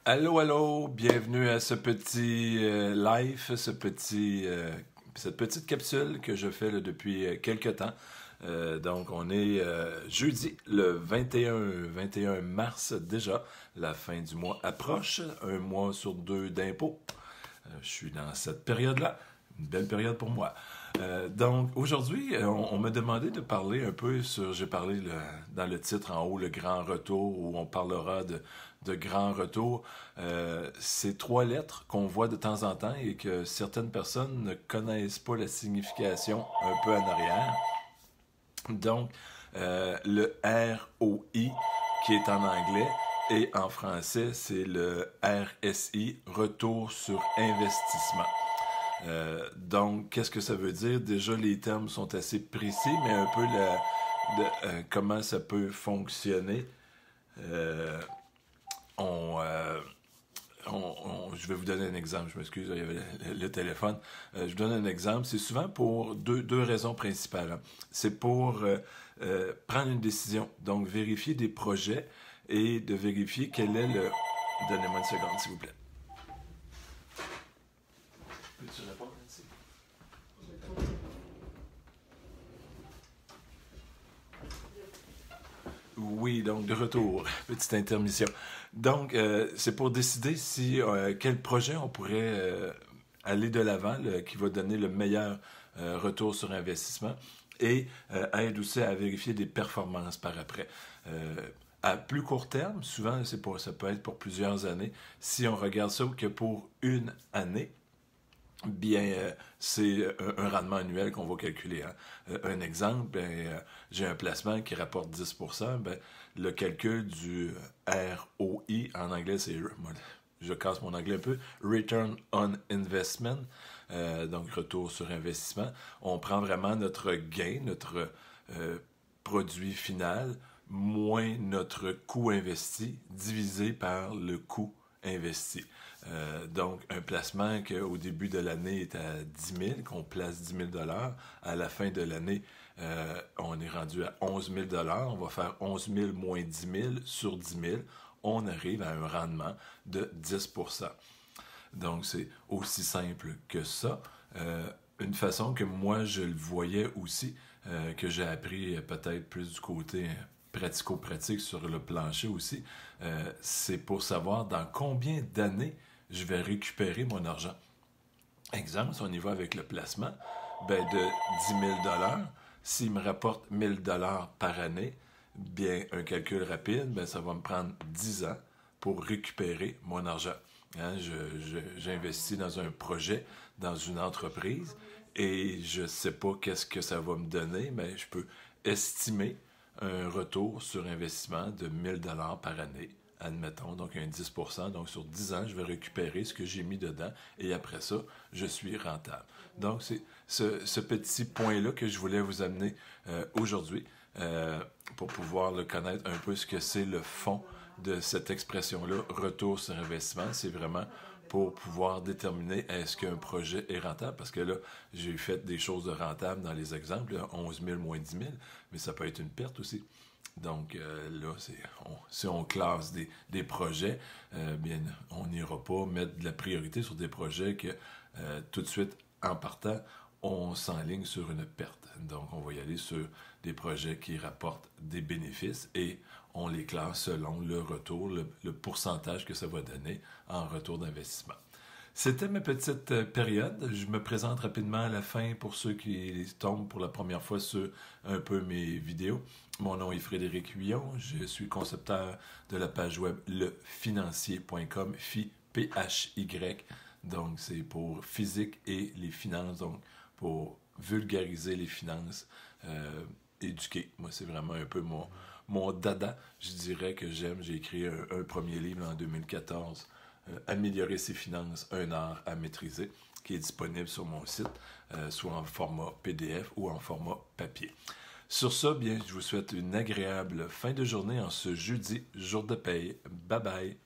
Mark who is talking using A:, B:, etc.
A: Allô, allô, bienvenue à ce petit live, cette petite capsule que je fais là, depuis quelques temps. Donc, on est jeudi, le 21 mars déjà. La fin du mois approche, un mois sur deux d'impôts. Je suis dans cette période-là, une belle période pour moi. Donc, aujourd'hui, on m'a demandé de parler un peu sur, j'ai parlé dans le titre en haut, le grand retour, où on parlera de grand retour. C'est trois lettres qu'on voit de temps en temps et que certaines personnes ne connaissent pas la signification un peu en arrière. Donc, le ROI, qui est en anglais, et en français, c'est le RSI, retour sur investissement. Donc, qu'est-ce que ça veut dire? Déjà, les termes sont assez précis, mais un peu comment ça peut fonctionner. Euh, on, euh, je vais vous donner un exemple, je m'excuse, il y avait le téléphone. Je vous donne un exemple. C'est souvent pour deux raisons principales, hein. C'est pour prendre une décision, donc vérifier des projets et de vérifier quel est le... Donnez-moi une seconde, s'il vous plaît. Peux-tu répondre, Nancy? Oui, donc de retour, petite intermission. Donc, c'est pour décider si quel projet on pourrait aller de l'avant, qui va donner le meilleur retour sur investissement et aide aussi à vérifier des performances par après. Euh, à plus court terme, souvent, ça peut être pour plusieurs années. Si on regarde ça que pour une année, bien, c'est un rendement annuel qu'on va calculer, hein. Un exemple, j'ai un placement qui rapporte 10%, ben, le calcul du ROI, en anglais, je casse mon anglais un peu, Return on Investment, donc retour sur investissement. On prend vraiment notre gain, notre produit final, moins notre coût investi, divisé par le coût investi. Donc, un placement qu'au début de l'année est à 10 000, qu'on place 10 000 à la fin de l'année, on est rendu à 11 000 on va faire 11 000 moins 10 000 sur 10 000, on arrive à un rendement de 10 Donc, c'est aussi simple que ça. Une façon que moi, je le voyais aussi, que j'ai appris peut-être plus du côté pratico-pratique sur le plancher aussi, c'est pour savoir dans combien d'années je vais récupérer mon argent. Exemple, si on y va avec le placement, ben de 10 000 s'il me rapporte 1 000 par année, bien, un calcul rapide, ben, ça va me prendre 10 ans pour récupérer mon argent. Hein, j'investis dans un projet, dans une entreprise, et je ne sais pas qu'est-ce que ça va me donner, mais je peux estimer un retour sur investissement de 1 000 par année, admettons, donc un 10%. Donc, sur 10 ans, je vais récupérer ce que j'ai mis dedans et après ça, je suis rentable. Donc, c'est ce petit point-là que je voulais vous amener aujourd'hui pour pouvoir le connaître un peu ce que c'est le fond de cette expression-là, retour sur investissement. C'est vraiment pour pouvoir déterminer est-ce qu'un projet est rentable. Parce que là, j'ai fait des choses de rentables dans les exemples, là, 11 000 moins 10 000, mais ça peut être une perte aussi. Donc là, si on classe des projets, bien, on n'ira pas mettre de la priorité sur des projets que tout de suite, en partant, on s'enligne sur une perte. Donc, on va y aller sur des projets qui rapportent des bénéfices et on les classe selon le retour, le pourcentage que ça va donner en retour d'investissement. C'était ma petite période. Je me présente rapidement à la fin pour ceux qui tombent pour la première fois sur un peu mes vidéos. Mon nom est Frédéric Huillon. Je suis concepteur de la page web lefinancier.com, P-H-Y. Donc, c'est pour physique et les finances, donc pour vulgariser les finances, éduquer. Moi, c'est vraiment un peu mon dada. Je dirais que j'aime. J'ai écrit un premier livre en 2014, Améliorer ses finances, un art à maîtriser, qui est disponible sur mon site, soit en format PDF ou en format papier. Sur ça, bien, je vous souhaite une agréable fin de journée en ce jeudi, jour de paye. Bye bye!